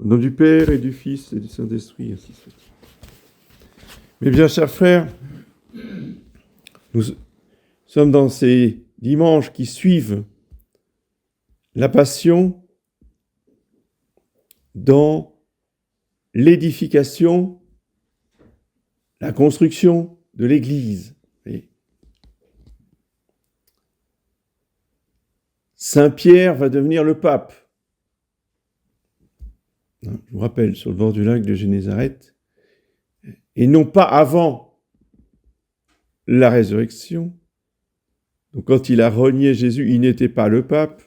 Au nom du Père et du Fils et du Saint-Esprit, ainsi soit. Mes bien chers frères, nous sommes dans ces dimanches qui suivent la Passion dans l'édification, la construction de l'Église. Saint Pierre va devenir le pape. Je vous rappelle, sur le bord du lac de Génézareth, et non pas avant la résurrection. Donc quand il a renié Jésus, il n'était pas le pape.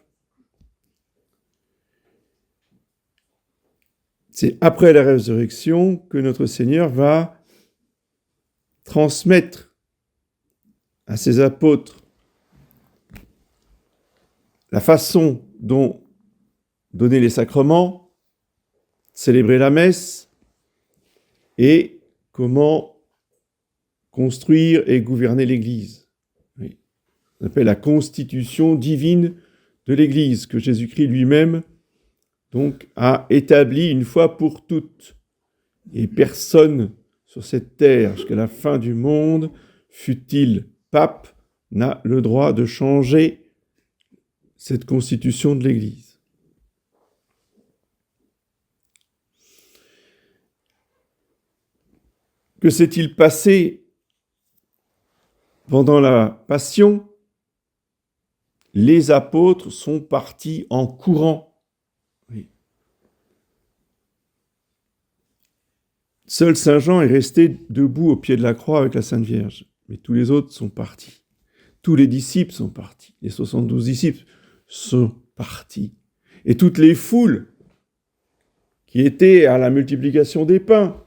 C'est après la résurrection que notre Seigneur va transmettre à ses apôtres la façon dont donner les sacrements, célébrer la messe et comment construire et gouverner l'Église. Oui. On appelle la constitution divine de l'Église que Jésus-Christ lui-même donc a établi une fois pour toutes. Et personne sur cette terre, jusqu'à la fin du monde, fût-il pape, n'a le droit de changer cette constitution de l'Église. Que s'est-il passé pendant la Passion? Les apôtres sont partis en courant. Oui. Seul Saint Jean est resté debout au pied de la croix avec la Sainte Vierge. Mais tous les autres sont partis. Tous les disciples sont partis. Les 72 disciples sont partis. Et toutes les foules qui étaient à la multiplication des pains,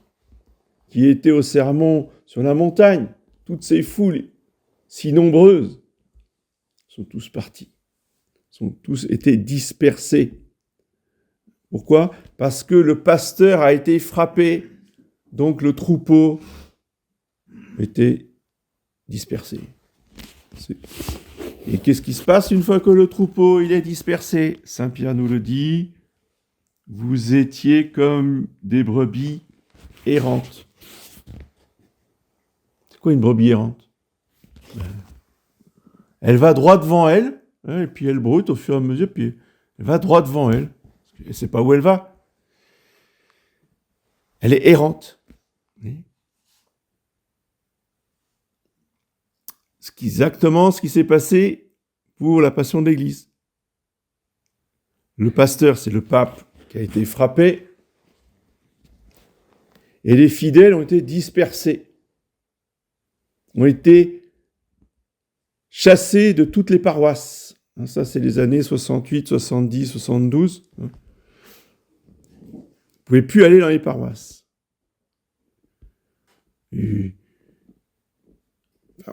qui étaient au sermon sur la montagne, toutes ces foules si nombreuses sont tous partis, sont tous été dispersés. Pourquoi ? Parce que le pasteur a été frappé, donc le troupeau était dispersé. Et qu'est-ce qui se passe une fois que le troupeau il est dispersé ? Saint Pierre nous le dit, vous étiez comme des brebis errantes. C'est quoi une brebis errante ? Elle va droit devant elle, et puis elle broute au fur et à mesure, puis elle va droit devant elle. Elle ne sait pas où elle va. Elle est errante. C'est exactement ce qui s'est passé pour la Passion de l'Église. Le pasteur, c'est le pape qui a été frappé, et les fidèles ont été dispersés, ont été chassés de toutes les paroisses. Ça, c'est les années 68, 70, 72. Vous ne pouvez plus aller dans les paroisses. On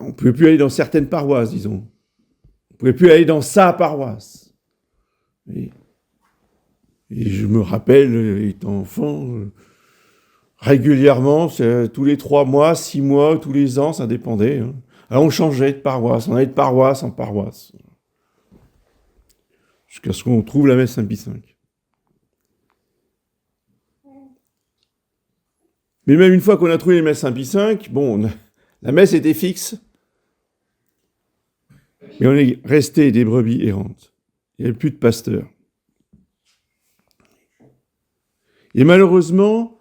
ne pouvait plus aller dans certaines paroisses, disons. On ne pouvait plus aller dans sa paroisse. Et je me rappelle, étant enfant, régulièrement, tous les 3 mois, 6 mois, tous les ans, ça dépendait. Alors on changeait de paroisse, on allait de paroisse en paroisse. Jusqu'à ce qu'on trouve la messe Saint-Pie V. Mais même une fois qu'on a trouvé la messe Saint-Pie V, bon, la messe était fixe. Mais on est resté des brebis errantes. Il n'y avait plus de pasteur. Et malheureusement,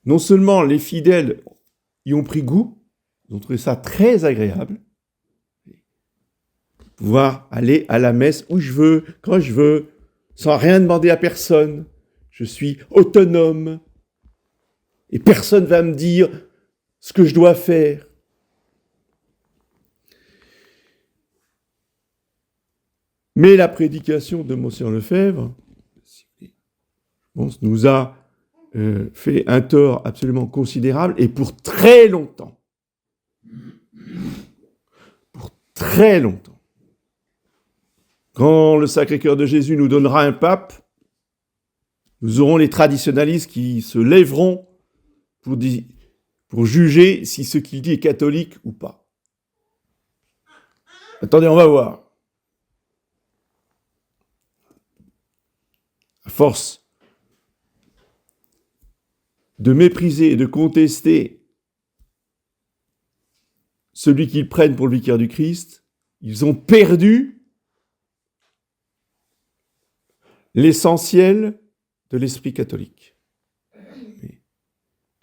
non seulement les fidèles y ont pris goût, ils ont trouvé ça très agréable, pouvoir aller à la messe où je veux, quand je veux, sans rien demander à personne. Je suis autonome. Et personne ne va me dire ce que je dois faire. Mais la prédication de Monseigneur Lefebvre, je pense, nous a fait un tort absolument considérable et pour très longtemps. Pour très longtemps. Quand le Sacré-Cœur de Jésus nous donnera un pape, nous aurons les traditionalistes qui se lèveront pour juger si ce qu'il dit est catholique ou pas. Attendez, on va voir. à force de mépriser et de contester celui qu'ils prennent pour le vicaire du Christ, ils ont perdu l'essentiel de l'esprit catholique.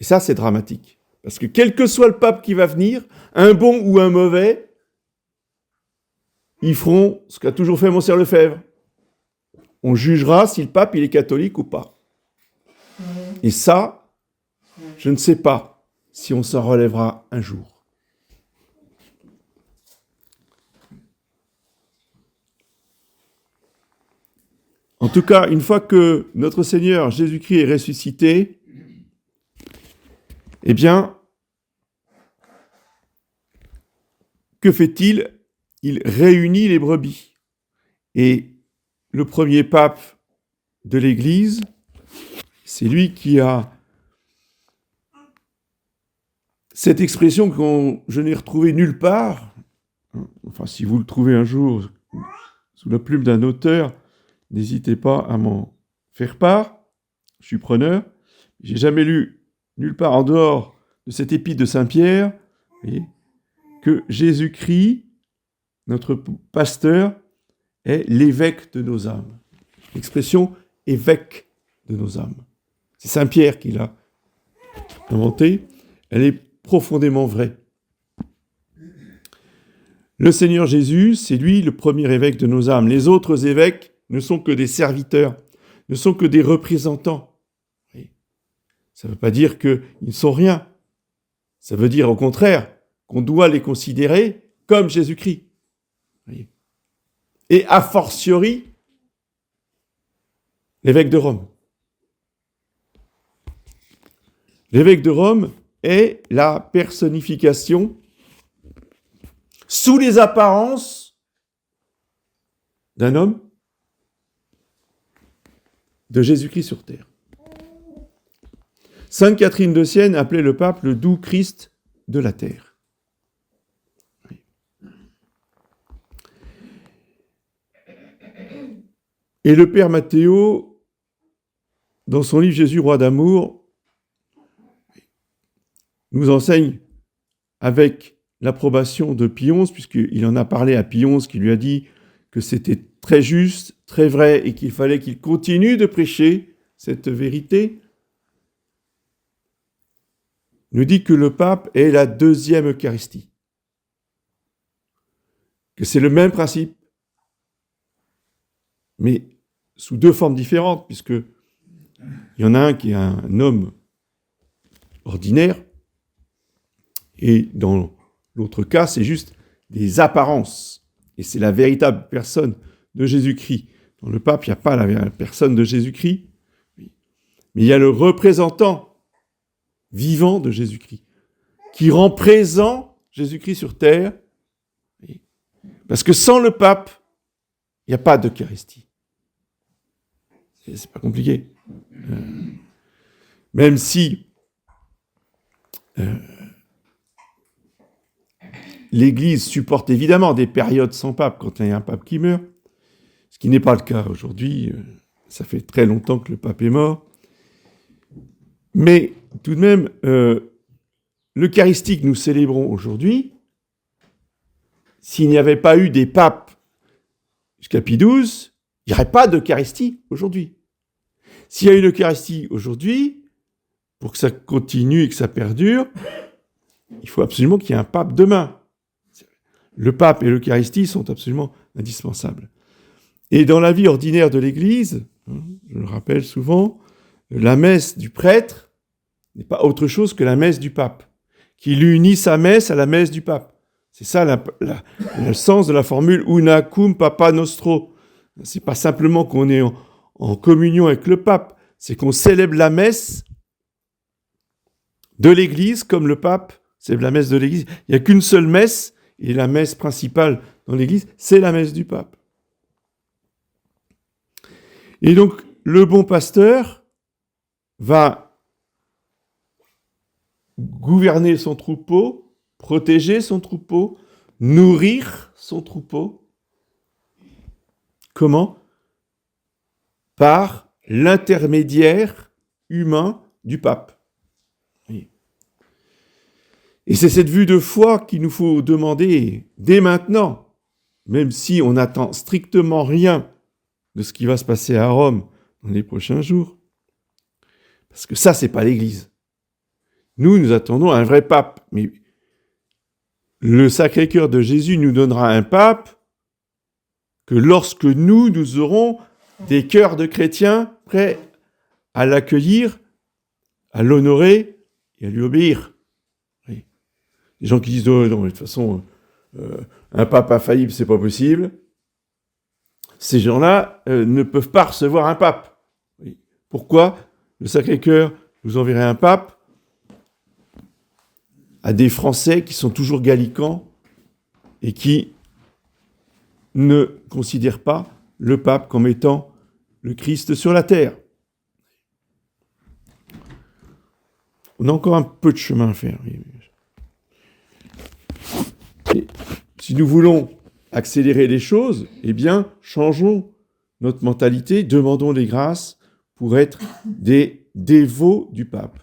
Et ça, c'est dramatique. Parce que quel que soit le pape qui va venir, un bon ou un mauvais, ils feront ce qu'a toujours fait Monseigneur Lefebvre. On jugera si le pape il est catholique ou pas. Et ça, je ne sais pas si on s'en relèvera un jour. En tout cas, une fois que notre Seigneur Jésus-Christ est ressuscité, eh bien, que fait-il ? Il réunit les brebis. Et le premier pape de l'Église, c'est lui qui a cette expression que je n'ai retrouvée nulle part. Enfin, si vous le trouvez un jour sous la plume d'un auteur, n'hésitez pas à m'en faire part. Je suis preneur. J'ai jamais lu nulle part en dehors de cette épître de Saint-Pierre, que Jésus-Christ, notre pasteur, est l'évêque de nos âmes. L'expression évêque de nos âmes. C'est Saint-Pierre qui l'a inventée. Elle est profondément vraie. Le Seigneur Jésus, c'est lui le premier évêque de nos âmes. Les autres évêques ne sont que des serviteurs, ne sont que des représentants. Ça ne veut pas dire qu'ils ne sont rien. Ça veut dire au contraire qu'on doit les considérer comme Jésus-Christ. Et a fortiori, l'évêque de Rome. L'évêque de Rome est la personnification, sous les apparences d'un homme, de Jésus-Christ sur terre. Sainte Catherine de Sienne appelait le pape le doux Christ de la terre. Et le père Matthéo, dans son livre Jésus, roi d'amour, nous enseigne avec l'approbation de Pie XI, puisqu'il en a parlé à Pie XI, qui lui a dit que c'était très juste, très vrai, et qu'il fallait qu'il continue de prêcher cette vérité, nous dit que le pape est la deuxième Eucharistie. Que c'est le même principe, mais sous deux formes différentes, puisque il y en a un qui est un homme ordinaire, et dans l'autre cas, c'est juste des apparences. Et c'est la véritable personne de Jésus-Christ. Dans le pape, il n'y a pas la personne de Jésus-Christ, mais il y a le représentant vivant de Jésus-Christ, qui rend présent Jésus-Christ sur terre. Parce que sans le pape, il n'y a pas d'Eucharistie. C'est pas compliqué. Même si l'Église supporte évidemment des périodes sans pape quand il y a un pape qui meurt, ce qui n'est pas le cas aujourd'hui. Ça fait très longtemps que le pape est mort. Mais tout de même, l'Eucharistie que nous célébrons aujourd'hui, s'il n'y avait pas eu des papes jusqu'à Pie XII, il n'y aurait pas d'Eucharistie aujourd'hui. S'il y a une Eucharistie aujourd'hui, pour que ça continue et que ça perdure, il faut absolument qu'il y ait un pape demain. Le pape et l'Eucharistie sont absolument indispensables. Et dans la vie ordinaire de l'Église, je le rappelle souvent, la messe du prêtre n'est pas autre chose que la messe du pape, qui unit sa messe à la messe du pape. C'est ça le sens de la formule « una cum papa nostro ». C'est pas simplement qu'on est en communion avec le pape, c'est qu'on célèbre la messe de l'Église comme le pape célèbre la messe de l'Église. Il n'y a qu'une seule messe, et la messe principale dans l'Église, c'est la messe du pape. Et donc, le bon pasteur va gouverner son troupeau, protéger son troupeau, nourrir son troupeau. Comment ? Par l'intermédiaire humain du pape. Oui. Et c'est cette vue de foi qu'il nous faut demander dès maintenant, même si on n'attend strictement rien de ce qui va se passer à Rome dans les prochains jours. Parce que ça, c'est pas l'Église. Nous attendons un vrai pape. Mais le Sacré-Cœur de Jésus nous donnera un pape que lorsque nous aurons des cœurs de chrétiens prêts à l'accueillir, à l'honorer et à lui obéir. Oui. Les gens qui disent non, de toute façon, un pape infaillible, c'est pas possible. Ces gens-là ne peuvent pas recevoir un pape. Oui. Pourquoi le Sacré-Cœur nous enverrait un pape à des Français qui sont toujours gallicans et qui ne considèrent pas le pape comme étant le Christ sur la terre. On a encore un peu de chemin à faire. Et si nous voulons accélérer les choses, eh bien, changeons notre mentalité, demandons les grâces pour être des dévots du pape.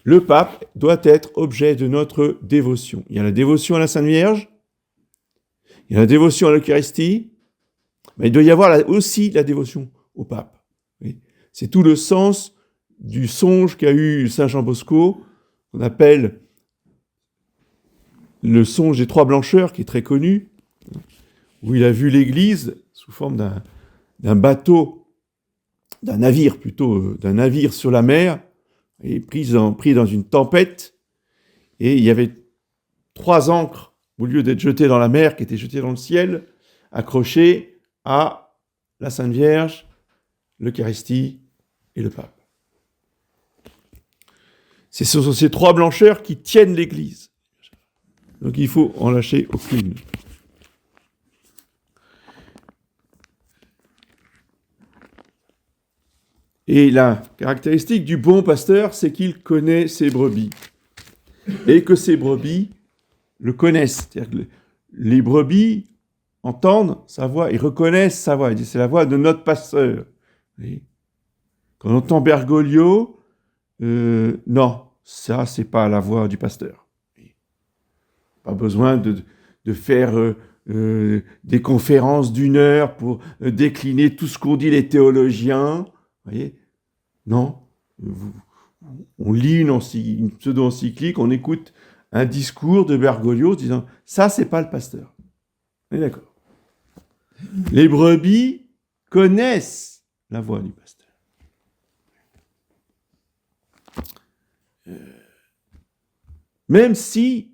Le pape doit être objet de notre dévotion. Il y a la dévotion à la Sainte Vierge, il y a la dévotion à l'Eucharistie, mais il doit y avoir aussi la dévotion au pape. Oui. C'est tout le sens du songe qu'a eu Saint Jean Bosco, qu'on appelle le songe des trois blancheurs, qui est très connu, où il a vu l'Église sous forme d'un bateau, d'un navire sur la mer, et pris dans une tempête, et il y avait 3 ancres, au lieu d'être jetées dans la mer, qui étaient jetées dans le ciel, accrochées à la Sainte Vierge, l'Eucharistie et le pape. Ce sont ces 3 blancheurs qui tiennent l'Église. Donc il faut en lâcher aucune. Et la caractéristique du bon pasteur, c'est qu'il connaît ses brebis. Et que ces brebis le connaissent. C'est-à-dire que les brebis entendent sa voix, ils reconnaissent sa voix. Ils disent, c'est la voix de notre pasteur. Oui. Quand on entend Bergoglio, non, ça, c'est pas la voix du pasteur. Oui. Pas besoin de faire des conférences d'1 heure pour décliner tout ce qu'ont dit les théologiens. Vous voyez ? Non. On lit une pseudo-encyclique, on écoute un discours de Bergoglio disant « ça, c'est pas le pasteur ». On est d'accord. Les brebis connaissent la voix du pasteur. Même si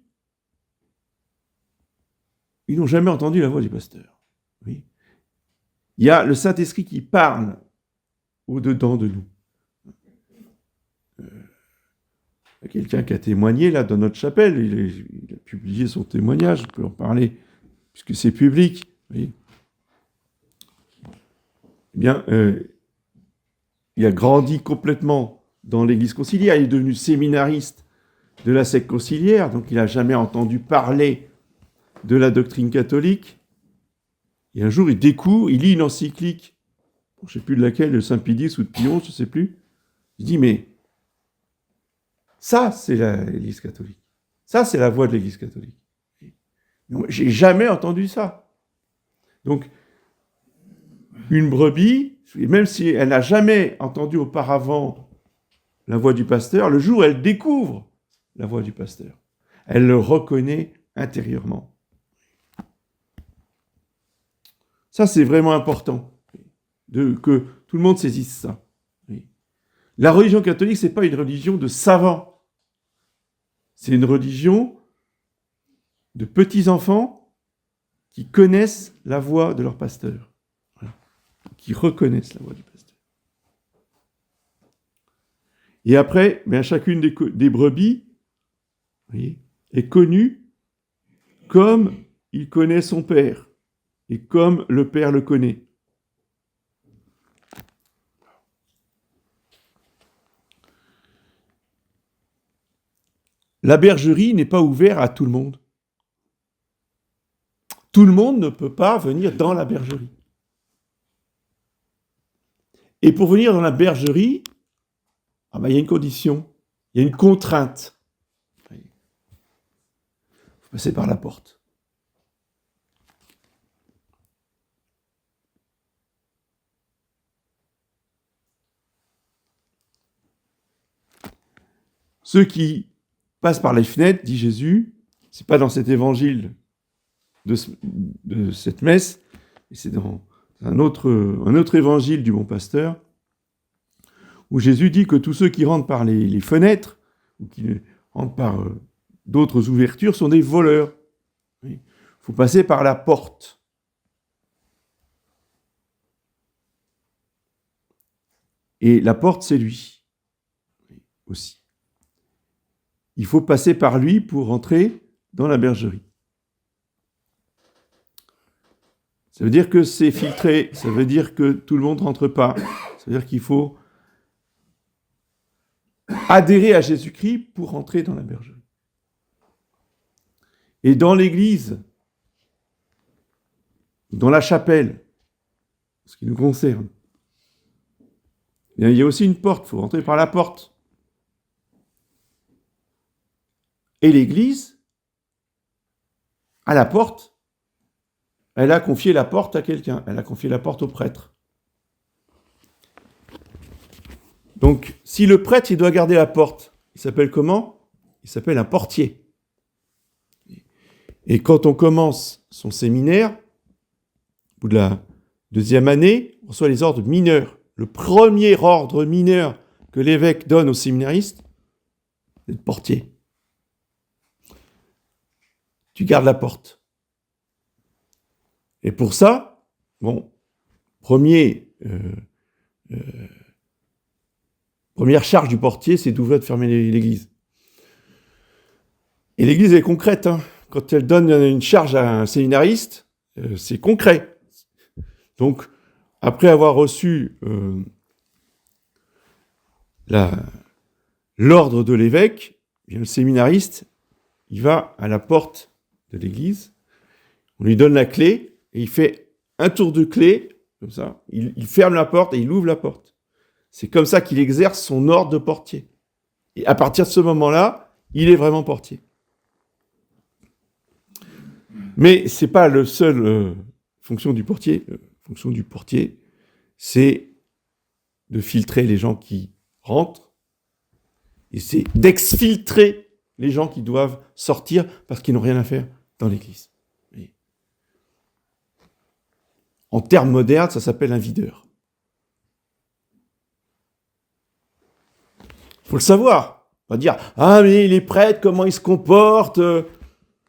ils n'ont jamais entendu la voix du pasteur. Oui. Il y a le Saint-Esprit qui parle au-dedans de nous. Il y a quelqu'un qui a témoigné là dans notre chapelle, il a publié son témoignage, on peut en parler, puisque c'est public. Oui. Eh bien, il a grandi complètement dans l'église conciliaire, il est devenu séminariste de la secte conciliaire, donc il n'a jamais entendu parler de la doctrine catholique. Et un jour, il découvre, il lit une encyclique, je ne sais plus de laquelle, de Saint Pie X ou de Pie XI, je ne sais plus. Il dit, mais ça, c'est l'Église catholique. Ça, c'est la voix de l'Église catholique. J'ai jamais entendu ça. Donc, une brebis, même si elle n'a jamais entendu auparavant la voix du pasteur, le jour où elle découvre la voix du pasteur, elle le reconnaît intérieurement. Ça, c'est vraiment important, que tout le monde saisisse ça. La religion catholique, ce n'est pas une religion de savants. C'est une religion de petits-enfants qui connaissent la voix de leur pasteur. Voilà. Qui reconnaissent la voix du pasteur. Et après, chacune des brebis, vous voyez, est connue comme il connaît son père et comme le père le connaît. La bergerie n'est pas ouverte à tout le monde. Tout le monde ne peut pas venir dans la bergerie. Et pour venir dans la bergerie, il y a une condition, il y a une contrainte. Il faut passer par la porte. Ceux qui passent par les fenêtres, dit Jésus, c'est pas dans cet évangile de cette messe, c'est dans un autre évangile du bon pasteur, où Jésus dit que tous ceux qui rentrent par les fenêtres, ou qui rentrent par d'autres ouvertures, sont des voleurs. Il faut passer par la porte. Et la porte, c'est lui aussi. Il faut passer par lui pour entrer dans la bergerie. Ça veut dire que c'est filtré, ça veut dire que tout le monde ne rentre pas, ça veut dire qu'il faut adhérer à Jésus-Christ pour rentrer dans la bergerie. Et dans l'église, dans la chapelle, ce qui nous concerne, il y a aussi une porte, il faut rentrer par la porte. Et l'église, à la porte, elle a confié la porte à quelqu'un, elle a confié la porte au prêtre. Donc, si le prêtre, il doit garder la porte, il s'appelle comment ? Il s'appelle un portier. Et quand on commence son séminaire, au bout de la 2e année, on reçoit les ordres mineurs. Le premier ordre mineur que l'évêque donne aux séminaristes, c'est le portier. Tu gardes la porte. Et pour ça, première charge du portier, c'est d'ouvrir et de fermer l'église. Et l'église est concrète. Quand elle donne une charge à un séminariste, c'est concret. Donc, après avoir reçu l'ordre de l'évêque, le séminariste, il va à la porte de l'église, on lui donne la clé, et il fait un tour de clé, comme ça, il ferme la porte et il ouvre la porte. C'est comme ça qu'il exerce son ordre de portier. Et à partir de ce moment-là, il est vraiment portier. Mais c'est pas le seul fonction du portier. La fonction du portier, c'est de filtrer les gens qui rentrent, et c'est d'exfiltrer les gens qui doivent sortir parce qu'ils n'ont rien à faire dans l'église. En termes modernes, ça s'appelle un videur. Il faut le savoir. On va dire, mais les prêtres, comment ils se comportent,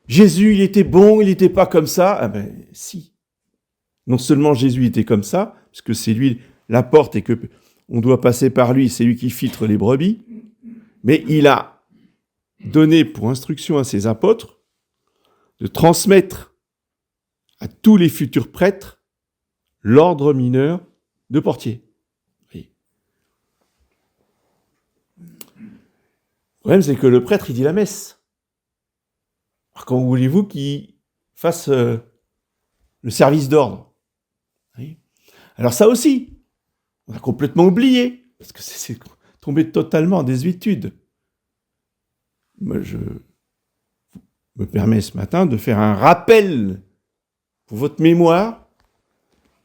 Jésus, il était bon, il n'était pas comme ça. Si. Non seulement Jésus était comme ça, parce que c'est lui la porte et que on doit passer par lui, c'est lui qui filtre les brebis, mais il a donné pour instruction à ses apôtres de transmettre à tous les futurs prêtres l'ordre mineur de portier. Oui. Le problème, c'est que le prêtre, il dit la messe. Alors, comment voulez-vous qu'il fasse le service d'ordre ? Oui. Alors ça aussi, on a complètement oublié, parce que c'est tombé totalement en désuétude. Moi, je me permets ce matin de faire un rappel pour votre mémoire,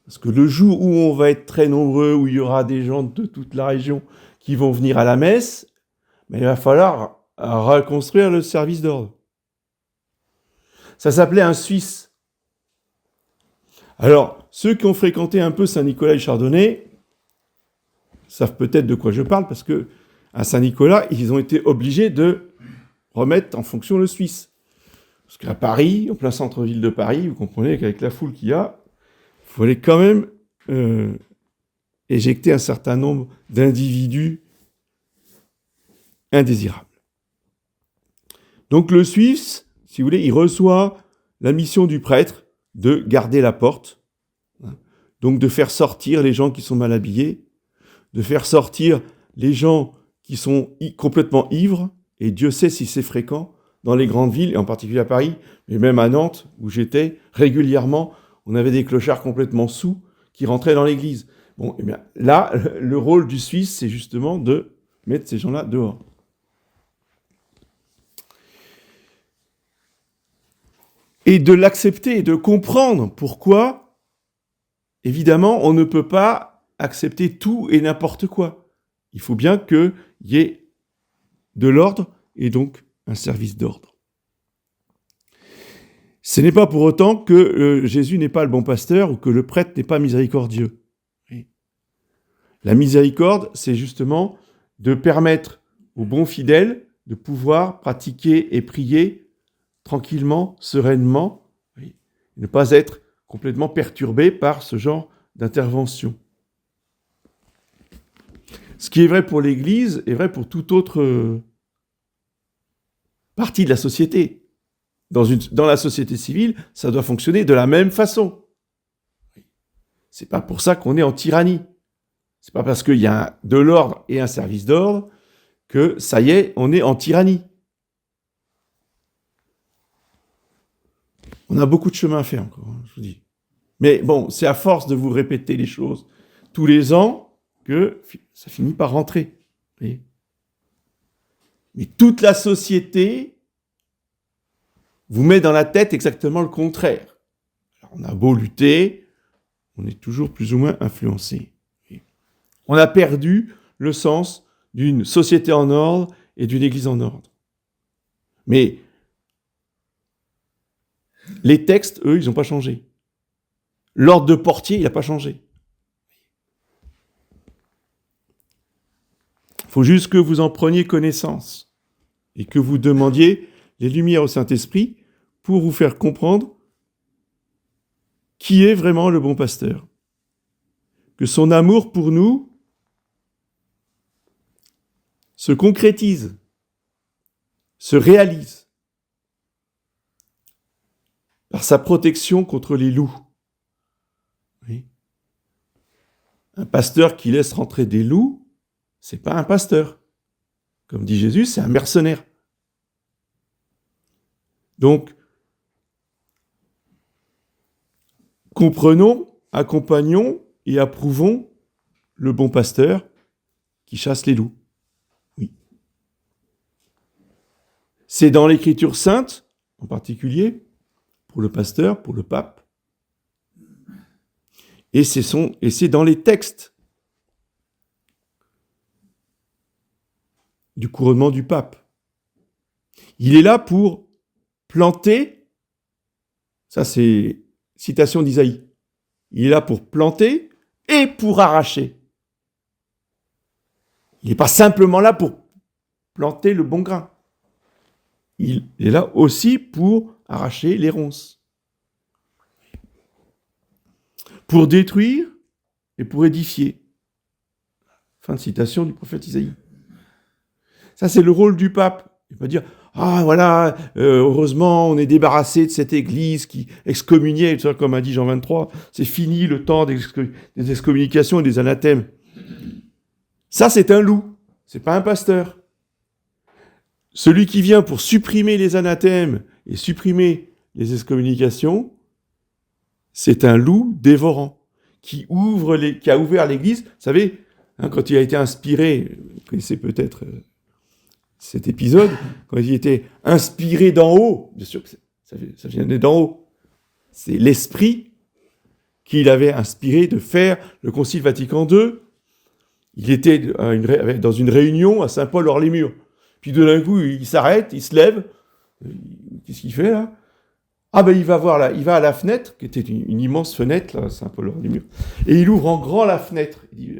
parce que le jour où on va être très nombreux, où il y aura des gens de toute la région qui vont venir à la messe, il va falloir reconstruire le service d'ordre. Ça s'appelait un Suisse. Alors, ceux qui ont fréquenté un peu Saint-Nicolas et Chardonnay savent peut-être de quoi je parle, parce que à Saint-Nicolas, ils ont été obligés de remettre en fonction le Suisse. Parce qu'à Paris, en plein centre-ville de Paris, vous comprenez qu'avec la foule qu'il y a, il fallait quand même éjecter un certain nombre d'individus indésirables. Donc le Suisse, si vous voulez, il reçoit la mission du prêtre de garder la porte, donc de faire sortir les gens qui sont mal habillés, de faire sortir les gens qui sont complètement ivres, et Dieu sait si c'est fréquent dans les grandes villes, et en particulier à Paris, mais même à Nantes, où j'étais, régulièrement, on avait des clochards complètement saouls qui rentraient dans l'église. Bon, eh bien, là, le rôle du Suisse, c'est justement de mettre ces gens-là dehors. Et de l'accepter, de comprendre pourquoi, évidemment, on ne peut pas accepter tout et n'importe quoi. Il faut bien qu'il y ait de l'ordre et donc un service d'ordre. Ce n'est pas pour autant que Jésus n'est pas le bon pasteur ou que le prêtre n'est pas miséricordieux. Oui. La miséricorde, c'est justement de permettre aux bons fidèles de pouvoir pratiquer et prier tranquillement, sereinement, oui, et ne pas être complètement perturbé par ce genre d'intervention. Ce qui est vrai pour l'Église est vrai pour toute autre partie de la société. Dans la société civile, ça doit fonctionner de la même façon. C'est pas pour ça qu'on est en tyrannie. C'est pas parce qu'il y a de l'ordre et un service d'ordre que ça y est, on est en tyrannie. On a beaucoup de chemin à faire encore, je vous dis. Mais bon, c'est à force de vous répéter les choses tous les ans que ça finit par rentrer. Vous voyez ? Mais toute la société vous met dans la tête exactement le contraire. Alors, on a beau lutter, on est toujours plus ou moins influencé. On a perdu le sens d'une société en ordre et d'une église en ordre. Mais les textes, eux, ils n'ont pas changé. L'ordre de Portier, il n'a pas changé. Il faut juste que vous en preniez connaissance et que vous demandiez les lumières au Saint-Esprit pour vous faire comprendre qui est vraiment le bon pasteur. Que son amour pour nous se concrétise, se réalise par sa protection contre les loups. Oui. Un pasteur qui laisse rentrer des loups, c'est pas un pasteur. Comme dit Jésus, c'est un mercenaire. Donc, comprenons, accompagnons et approuvons le bon pasteur qui chasse les loups. Oui. C'est dans l'Écriture sainte, en particulier, pour le pasteur, pour le pape, et c'est dans les textes du couronnement du pape. Il est là pour planter, ça c'est citation d'Isaïe, il est là pour planter et pour arracher. Il n'est pas simplement là pour planter le bon grain. Il est là aussi pour arracher les ronces. Pour détruire et pour édifier. Fin de citation du prophète Isaïe. Ça, c'est le rôle du pape. Il va dire, ah voilà, heureusement, on est débarrassé de cette église qui excommuniait, comme a dit Jean 23, c'est fini le temps des excommunications et des anathèmes. Ça, c'est un loup, c'est pas un pasteur. Celui qui vient pour supprimer les anathèmes et supprimer les excommunications, c'est un loup dévorant qui a ouvert l'église. Vous savez, quand il a été inspiré, vous connaissez peut-être cet épisode, quand il était inspiré d'en haut, bien sûr que ça vient d'en haut, c'est l'esprit qu'il avait inspiré de faire le Concile Vatican II. Il était dans une réunion à Saint-Paul-Hors-les-Murs. Puis de d'un coup, il s'arrête, il se lève. Qu'est-ce qu'il fait là ? Ah ben il va à la fenêtre, qui était une immense fenêtre, là, Saint-Paul-Hors-les-Murs, et il ouvre en grand la fenêtre. Il dit,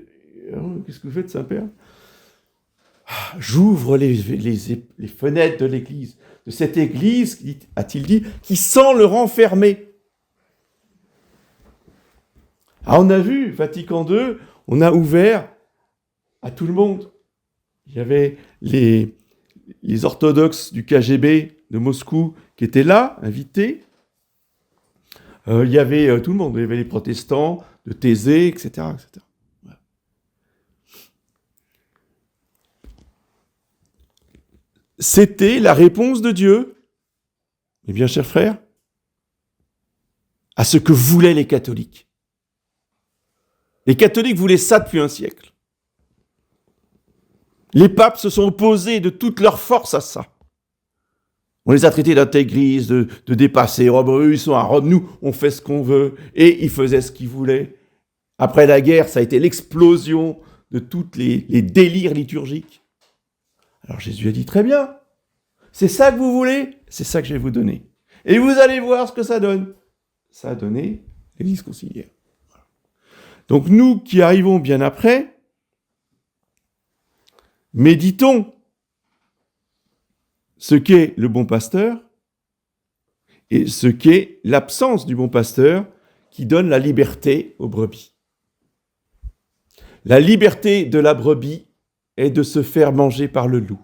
qu'est-ce que vous faites, Saint-Père ? J'ouvre les fenêtres de l'église, de cette église, a-t-il dit, qui sent le renfermer. Ah, on a vu, Vatican II, on a ouvert à tout le monde. Il y avait les orthodoxes du KGB de Moscou qui étaient là, invités. Il y avait tout le monde, il y avait les protestants de Thésée, etc. etc. Voilà. C'était la réponse de Dieu, mes bien chers frères, à ce que voulaient les catholiques. Les catholiques voulaient ça depuis un siècle. Les papes se sont opposés de toute leur force à ça. On les a traités d'intégristes, de dépassés. Oh, eux, ils sont à Rome, nous, on fait ce qu'on veut. Et ils faisaient ce qu'ils voulaient. Après la guerre, ça a été l'explosion de tous les délires liturgiques. Alors Jésus a dit, très bien, c'est ça que vous voulez, c'est ça que je vais vous donner. Et vous allez voir ce que ça donne. Ça a donné l'Église conciliaire. Voilà. Donc nous qui arrivons bien après, méditons ce qu'est le bon pasteur et ce qu'est l'absence du bon pasteur qui donne la liberté aux brebis. La liberté de la brebis est de se faire manger par le loup.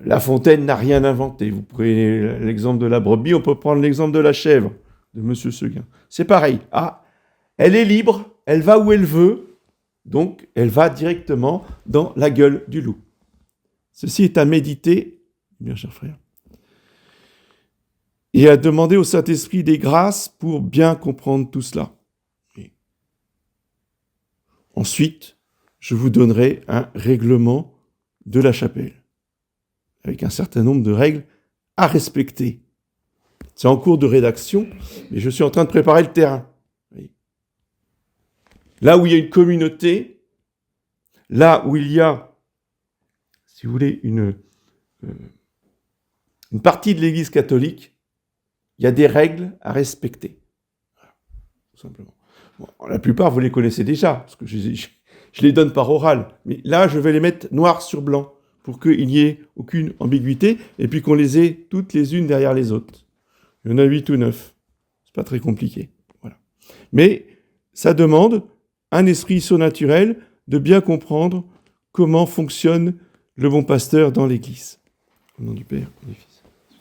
La Fontaine n'a rien inventé. Vous prenez l'exemple de la brebis, on peut prendre l'exemple de la chèvre, de M. Seguin. C'est pareil. Ah, elle est libre, elle va où elle veut, donc elle va directement dans la gueule du loup. Ceci est à méditer, bien cher frère, et à demander au Saint-Esprit des grâces pour bien comprendre tout cela. Et ensuite, je vous donnerai un règlement de la chapelle, avec un certain nombre de règles à respecter. C'est en cours de rédaction, mais je suis en train de préparer le terrain. Là où il y a une communauté, là où il y a, si vous voulez, une partie de l'Église catholique, il y a des règles à respecter. Voilà, tout simplement. Bon, la plupart, vous les connaissez déjà, parce que je les donne par oral. Mais là, je vais les mettre noir sur blanc, pour qu'il n'y ait aucune ambiguïté, et puis qu'on les ait toutes les unes derrière les autres. Il y en a 8 ou 9. C'est pas très compliqué. Voilà. Mais ça demande un esprit surnaturel de bien comprendre comment fonctionne le bon pasteur dans l'Église. Au nom du Père et du Fils.